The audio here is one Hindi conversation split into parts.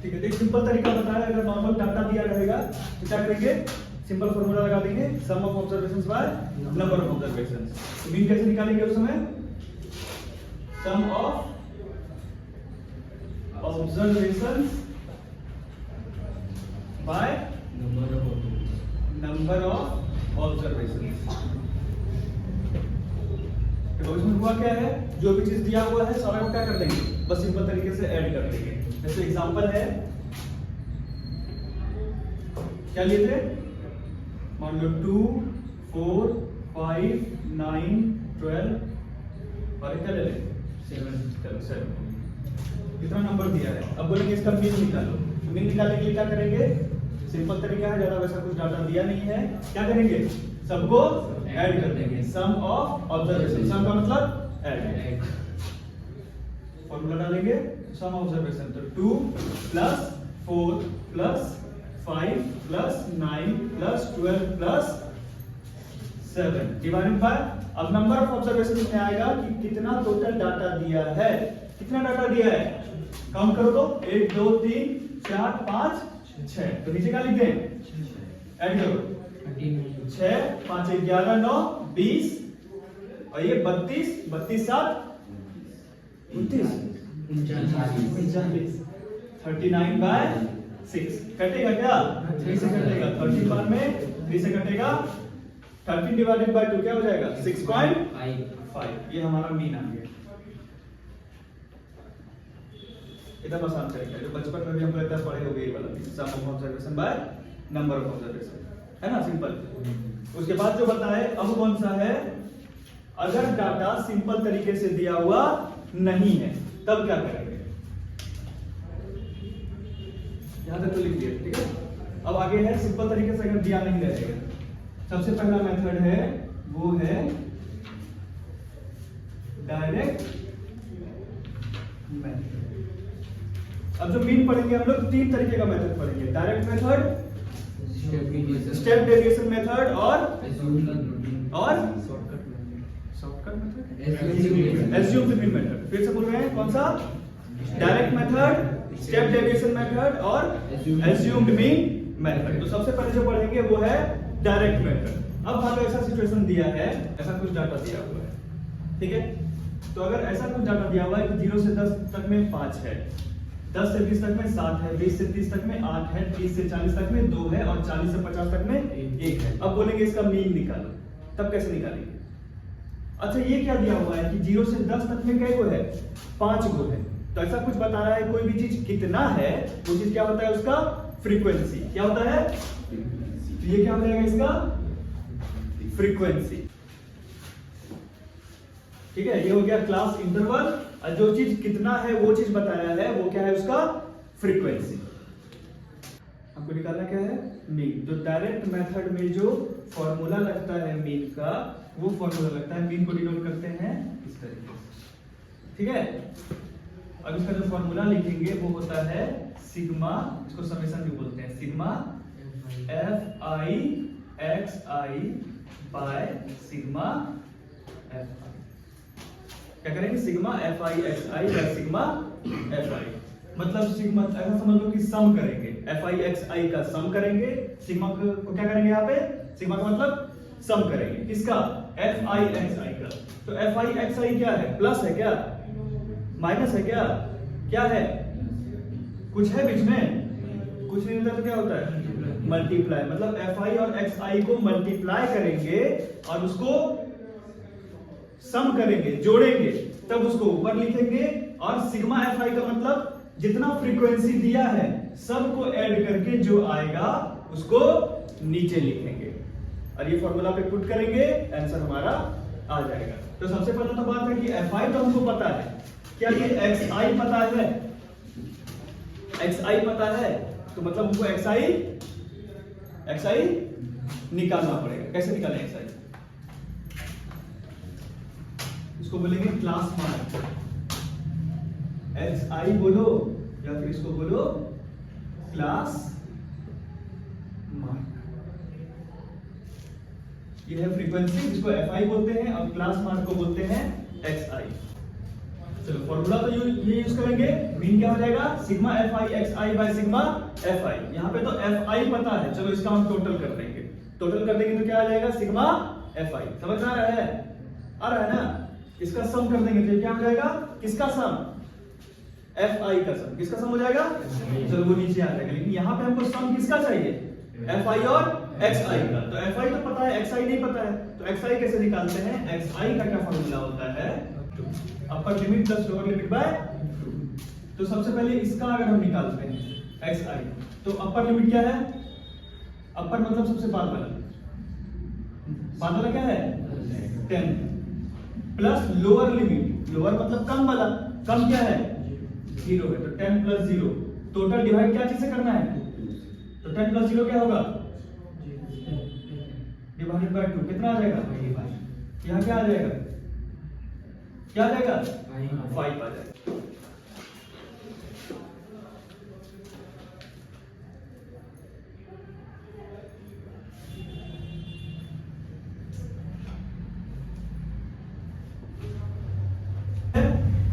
ठीक है, तो एक सिंपल तरीका बताया, अगर नॉर्मल डाटा दिया रहेगा तो क्या करेंगे, सिंपल फॉर्मूला लगा देंगे, sum of observations by number of observations. तो मीन कैसे निकालेंगे उस समय, sum of observations by number of observations. तो इसमें हुआ क्या है, जो भी चीज दिया हुआ है सारा को क्या कर देंगे, बस सिंपल तरीके से ऐड कर देंगे। जैसे एग्जांपल है, क्या लिए थे, मान लो 2 4 5 9 12 और क्या ले लें 7। कितना नंबर दिया है, अब बोलेंगे इसका मीन निकालो। मीन निकालने के लिए क्या करेंगे, सिंपल तरीका है, ज्यादा वैसा कुछ डाटा दिया नहीं है, क्या करेंगे, सबको ऐड कर देंगे, सम ऑफ ऑब्जर्वेशन, सम का मतलब ऐड, फॉर्मूला डालेंगे सम ऑब्जर्वेशन, तो 2 plus 4 plus 5 plus 9 plus 12 plus 7 divided by, अब नंबर ऑफ ऑब्जर्वेशन इसमें आएगा कि कितना टोटल डाटा दिया है, कितना डाटा दिया है, काउंट करो तो 1 2 3 4 5 6, तो नीचे क्या लिख दें, ऐड करो 6 5 11 9 20 और ये 32 32 7 29 39 बाय 6 कटेगा क्या, 3 से कटेगा, 30 बार में 3 से कटेगा, 13 डिवाइडेड बाय 2 क्या हो जाएगा 6.5, ये हमारा मीन आ गया। इतना आसान तरीका जो बचपन में भी हम लोग पढ़े हो गए वाला, sum of observation by number of observation, है ना, सिंपल। उसके बाद जो बताए अब कौन सा है, अगर डाटा सिंपल तरीके से दिया हुआ नहीं है तब क्या करेंगे, यहां तक तो लिख दिया, ठीक है। अब आगे है सिंपल तरीके से अगर दिया नहीं रहेगा, सबसे पहला मेथड है वो है डायरेक्ट मेथड। अब जो मीन पढ़ेंगे हम लोग 3 तरीके का मेथड पढ़ेंगे, direct method, step deviation method और shortcut method, assumed mean method. फिर से बोल रहे हैं कौन सा, direct method, step deviation method और एज्यूम्ड मीन मेथड। तो सबसे पहले जो पढ़ेंगे वो है डायरेक्ट मेथड। अब मान लो ऐसा सिचुएशन दिया है, ऐसा कुछ डाटा दिया हुआ है, ठीक है, तो अगर ऐसा कुछ डाटा दिया हुआ है कि 0 से 10 तक में 5 है, 10 से 20 तक में 7 है, 20 से 30 तक में 8 है, 30 से 40 तक में 2 है और 40 से 50 तक में 1 है। अब बोलेंगे इसका मीन निकालो, तब कैसे निकालेंगे, अच्छा ये क्या दिया हुआ है कि 0 से 10 तक में कै गो है, 5 गो है, तो ऐसा कुछ बता रहा है कोई भी चीज कितना है, वो चीज क्या होता है उसका फ्रीक्वेंसी, क्या होता है, तो ये क्या हो जाएगा इसका फ्रीक्वेंसी, ठीक है, ये हो गया क्लास इंटरवल, और जो चीज कितना है वो चीज बताया है वो क्या है उसका फ्रीक्वेंसी। हमको निकालना क्या है, मीन। तो डायरेक्ट मेथड में जो फॉर्मूला लगता है मीन का, वो फॉर्मूला लगता है, मीन को डिनोट करते हैं इस तरीके से, ठीक है। अब इसका जो फॉर्मूला लिखेंगे वो होता है सिग्मा, इसको समेशन भी बोलते हैं, sigma F I X I by sigma F आई। क्या करेंगे, sigma F I X I by sigma F आई, मतलब सिग्मा ऐसा समझ लो कि सम करेंगे, एफ आई एक्स आई का सम करेंगे, सिग्मा को क्या करेंगे, यहाँ पे सिग्मा का मतलब सम करेंगे, किसका, एफ आई एक्स आई का। तो एफ आई एक्स आई क्या है, प्लस है क्या, माइनस है क्या, क्या है, कुछ है बीच में, कुछ नहीं होता तो क्या होता है मल्टीप्लाई, मतलब एफ आई और एक्स आई को मल्टीप्लाई करेंगे और उसको सम करेंगे, जोड़ेंगे, तब उसको ऊपर लिखेंगे, और सिग्मा एफ आई का मतलब जितना फ्रीक्वेंसी दिया है सबको ऐड करके जो आएगा उसको नीचे लिखेंगे, और ये फॉर्मूला पे पुट करेंगे, आंसर हमारा आ जाएगा। तो सबसे पहले तो बात है कि एफ आई तो हमको पता है, क्या ये एक्स आई पता है, एक्स आई पता है, तो मतलब हमको एक्स आई निकालना पड़ेगा। कैसे निकालें एक्स आई, इसको बोलेंगे क्लास मार्क, एक्स आई बोलो या फिर इसको बोलो क्लास मार्क। ये है फ्रीक्वेंसी जिसको एफ आई बोलते हैं, और क्लास मार्क को बोलते हैं एक्स आई। चलो फॉर्मूला तो ये यूज करेंगे, मीन क्या हो जाएगा sigma F I X I by sigma F आई। यहाँ पे तो एफ आई पता है, चलो इसका हम टोटल कर देंगे, टोटल कर देंगे तो क्या आ जाएगा सिग्मा एफ आई। समझ आ रहा है? आ रहा है ना? इसका सम कर देंगे तो क्या हो जाएगा, किसका सम, एफ आई का सम, किसका सम हो जाएगा, चलो वो नीचे आ जाएगा। लेकिन यहाँ पे हमको सम किसका चाहिए, एफ आई और एक्स आई का। तो एफ आई तो पता है, एक्स आई नहीं पता है, तो एक्स आई कैसे निकालते हैं, एक्स आई का क्या फॉर्मूला होता है, upper limit plus lower limit by 2। तो सबसे पहले इसका अगर हम निकालते हैं एक्स आई, तो अपर लिमिट क्या है, अपर मतलब सबसे बाद वाला, बाद वाला क्या है 10 प्लस लोअर लिमिट, लोअर मतलब कम वाला, कम क्या है 0 है, तो 10 प्लस 0, टोटल डिवाइड क्या चीज से करना है, तो 10 प्लस 0 क्या होगा डिवाइडेड बाय 2, कितना आ जाएगा, यहाँ क्या आ जाएगा, क्या आ जाएगा 5 आ जाएगा।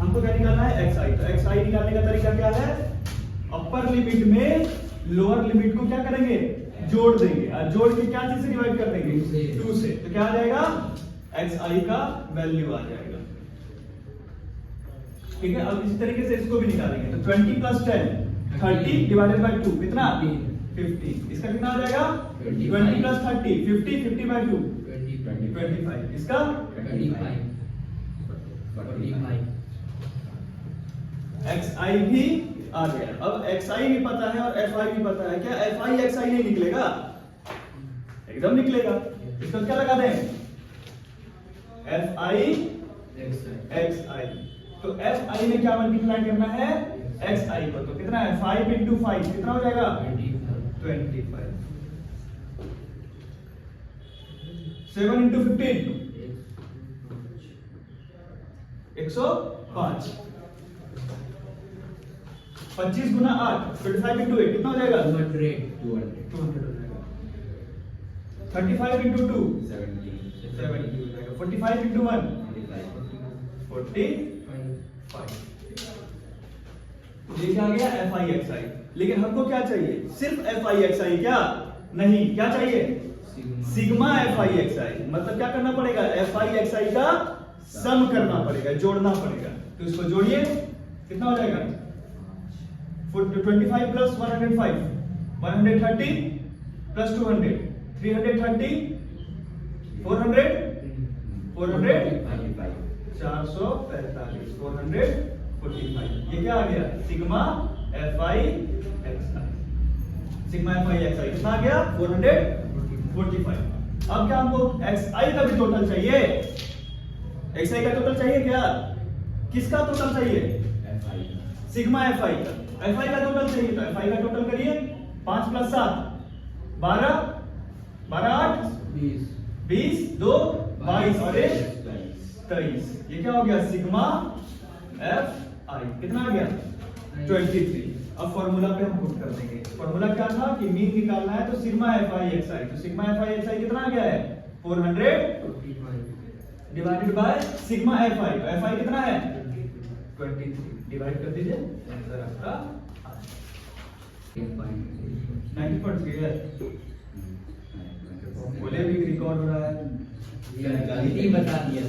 हमको क्या निकालना है एक्स आई, तो एक्स आई निकालने का तरीका क्या है, अपर लिमिट में लोअर लिमिट को क्या करेंगे जोड़ देंगे, और जोड़ के क्या चीज से डिवाइड कर देंगे 2 से, तो क्या आ जाएगा एक्स आई का वैल्यू आ जाएगा। ठीक है, अब इसी तरीके से इसको भी निकालेंगे, तो 20 प्लस 10 30 डिवाइडेड बाय 2 कितना 50, इसका कितना आ जाएगा 20 प्लस 30 50, 50 बाय 2 25, इसका 45 एक्स आई भी आ गया। अब एक्स आई भी पता है और एफ आई भी पता है, क्या एफ आई एक्स आई नहीं निकलेगा, एकदम निकलेगा। इसका क्या लगा दें एफ आई एक्स आई, तो एफ आई में क्या मल्टीप्लाई करना है एक्स आई को, तो कितना है 5 इंटू 5 कितना हो जाएगा 25, 7 इंटू 15 105, 25 गुना 8 25 इंटू 8 कितना हो जाएगा 200 हो जाएगा, 35 इंटू 2 70 हो जाएगा, 45 इंटू 1 45। ये क्या आ गया एफ आई एक्स आई। लेकिन हमको क्या चाहिए, सिर्फ एफ आई एक्स आई, क्या नहीं, क्या चाहिए सिग्मा एफ आई एक्स आई। मतलब क्या करना पड़ेगा, एफ आई एक्स आई का सम करना पड़ेगा, जोड़ना पड़ेगा। तो इसको जोड़िए कितना हो जाएगा 25 प्लस 105 130 प्लस 200 330 400 445 445, ये क्या आ गया sigma F I X I, sigma F I X I कितना आ गया 445। अब क्या हमको एक्स आई का भी टोटल चाहिए, एक्स आई का टोटल चाहिए, क्या किसका टोटल चाहिए सिग्मा एफ आई का, एफ आई का टोटल चाहिए, तो एफ आई का टोटल करिए 5 प्लस 7 12 12 8 20 2 22 और 23, ये क्या हो गया सिग्मा एफ आई कितना आ गया 23। अब फॉर्मूला पे हम पुट कर देंगे, फॉर्मूला क्या था कि मीन निकालना है, तो सिग्मा एफ आई एक्स आई, तो sigma F I X I कितना आ गया है 445 डिवाइडेड बाय सिग्मा एफ आई, तो एफ आई कितना है 23, डिवाइड कर दीजिए आंसर आपका 90.3 है। बोले भी रिकॉर्ड हो रहा है, ये बता दिया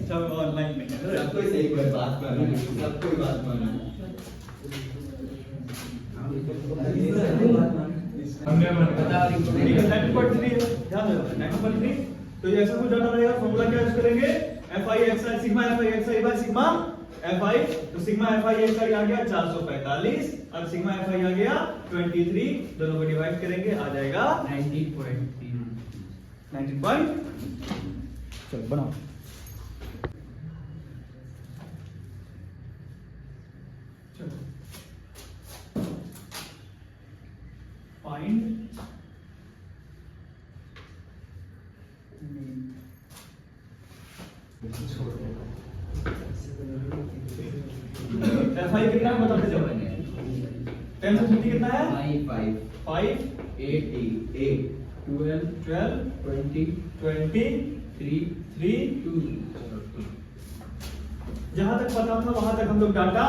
सब ऑनलाइन में है, सबको सही कोई बात माना, सबको बात माना, हमने बता दी 90.3 है, ध्यान रखना 90.3। तो ये ऐसा कुछ डाटा रहेगा, फॉर्मूला क्या यूज करेंगे F I X I, sigma F I X I by sigma F आई, तो सिग्मा एफ आई एक्स आई आ गया 445 और सिग्मा एफ आई आ गया 23, दोनों को डिवाइड करेंगे आ जाएगा 19 चलो बनाओ। फाइंड एफ आई कितना है बताते जाओ, 10 से 50 कितना है 5 8 12 20 20 3 3 2 जहां तक पता था वहां तक हम लोग डाटा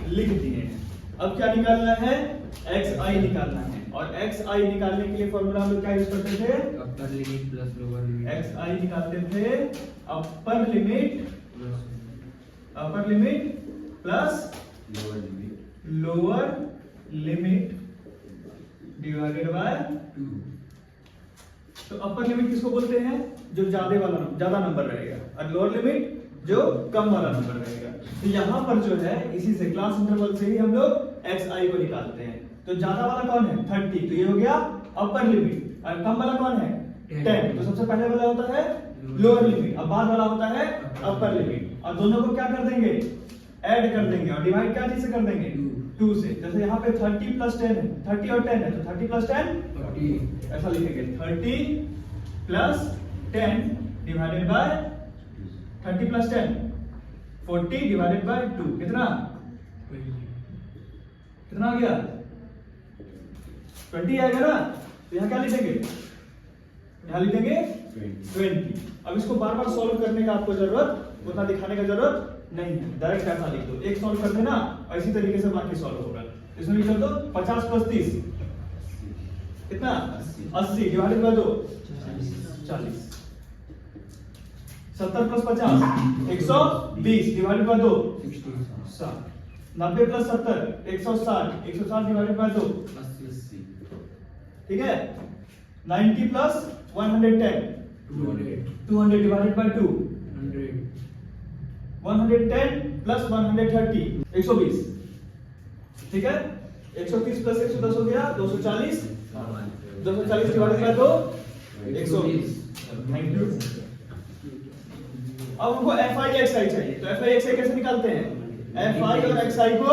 लिख दिए हैं। अब क्या निकालना है, xi निकालना है, और xi निकालने के लिए फॉर्मूला हम लोग क्या यूज करते थे, अपर limit plus lower limit. xi निकालते थे अपर limit plus lower limit divided by 2। तो अपर लिमिट किसको बोलते हैं, जो ज्यादा नंबर रहेगा, और लोअर लिमिट जो कम वाला नंबर रहेगा। तो यहाँ पर जो है इसी से क्लास इंटरवल से ही हम लोग xi को निकालते हैं। तो ज्यादा वाला कौन है 30, तो ये हो गया अपर लिमिट, और कम वाला कौन है 10। तो सबसे पहले वाला होता है लोअर लिमिट, अब बाद वाला होता है अपर लिमिट, और दोनों को क्या कर देंगे, ऐड कर देंगे, और डिवाइड क्या चीज से कर देंगे, 2 से। जैसे यहाँ पे 30 प्लस 10 है, 30 और 10 है, तो 30 प्लस 10 40। ऐसा लिखेंगे, 30 plus 10 divided by 30 plus 10 40 divided by 2, कितना आ गया 20 आएगा ना। तो यहाँ क्या लिखेंगे, यहाँ लिखेंगे 20। अब इसको बार बार सॉल्व करने का आपको जरूरत, उतना दिखाने का जरूरत नहीं है, डायरेक्ट ऐसा लिख दो, एक सॉल्व कर देना और इसी तरीके से बाकी सॉल्व होगा। इसमें लिख दो 50 प्लस 30 कितना 80 divided by 2 40। 70 plus 50 120 divided by 2 60। 90 plus 70 160 160 divided by 2 80। ठीक है। 90 प्लस 110 200 डिवाइडेड बाय 2 110 प्लस 130 120। ठीक है, 130 प्लस 110 हो गया 240 240 डिवाइडेड बाय 2 120। Thank you. अब हमको fi xi चाहिए, तो fi xi कैसे निकालते हैं, fi और xi को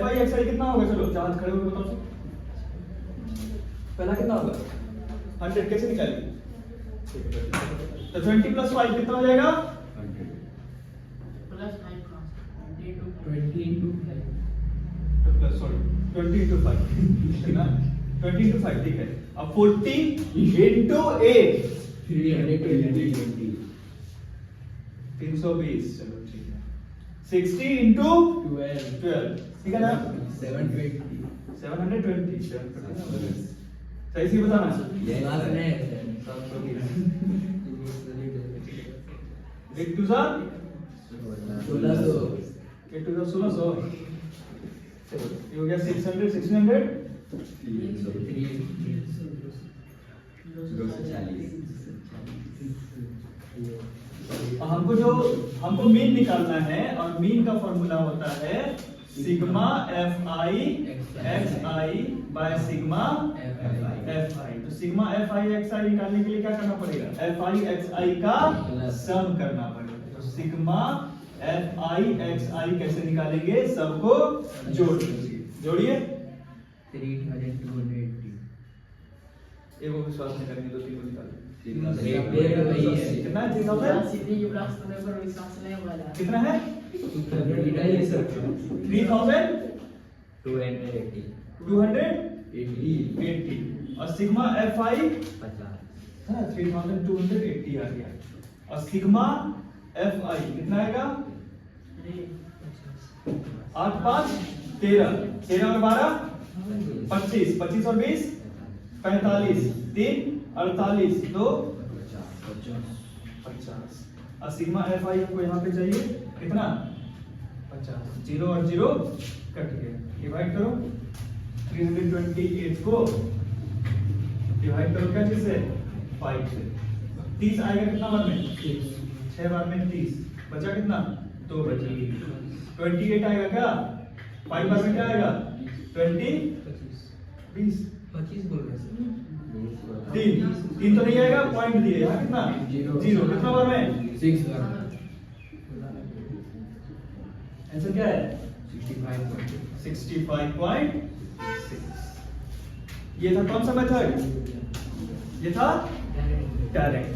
fi xi कितना होगा, चलो जहां खड़े होकर बताओ। पहला कितना होगा 100, कैसे निकालेंगे, तो 20 प्लस 5 कितना हो जाएगा, प्लस 5 का 20 into प्लस सॉरी 20 into 5 कितना 20 into 5, ठीक है। अब 40 into 8 320। 320, चलो ठीक है। 60 into 12 ठीक है ना, 720 सही से बताना। एक टू सा 1600। एक टू सा 1600, ये हो गया 600 1600 हमको मीन निकालना है, और मीन का फॉर्मूला होता है sigma fi xi by sigma fi। तो सिग्मा fi xi निकालने के लिए क्या करना पड़ेगा, fi xi का सम करना पड़ेगा। तो सिग्मा fi xi कैसे निकालेंगे, सबको जोड़ दीजिए, जोड़िए। 3280। एक वो विश्वास नहीं करेंगे तो तीन को निकालेंगे। कितना है 3000, सीधी ब्लॉक्स करने पर विश्वास नहीं होगा। कितना है 3280 और सिग्मा fi 3280 आ गया, और सिग्मा fi कितना आएगा 8 5 13 13 और 12 25 25 और 20 45 3 48 2 50। और सिग्मा fi हमको यहाँ पे चाहिए कितना 50, 0 और 0 कट गया, डिवाइड करो 328 को डिवाइड करो क्या चीज से 5 से। 30 आएगा कितना बार में 6 बार में 30, बचा कितना 2 बचा। 28 आएगा क्या 5 बार में क्या आएगा 20 20 25 बोल रहे हैं 3 तो नहीं आएगा, पॉइंट दिए यहाँ कितना 0 कितना बार में 6 बार। आंसर क्या है 65.6। 65.6। ये था कौन सा मेथड, ये था डायरेक्ट।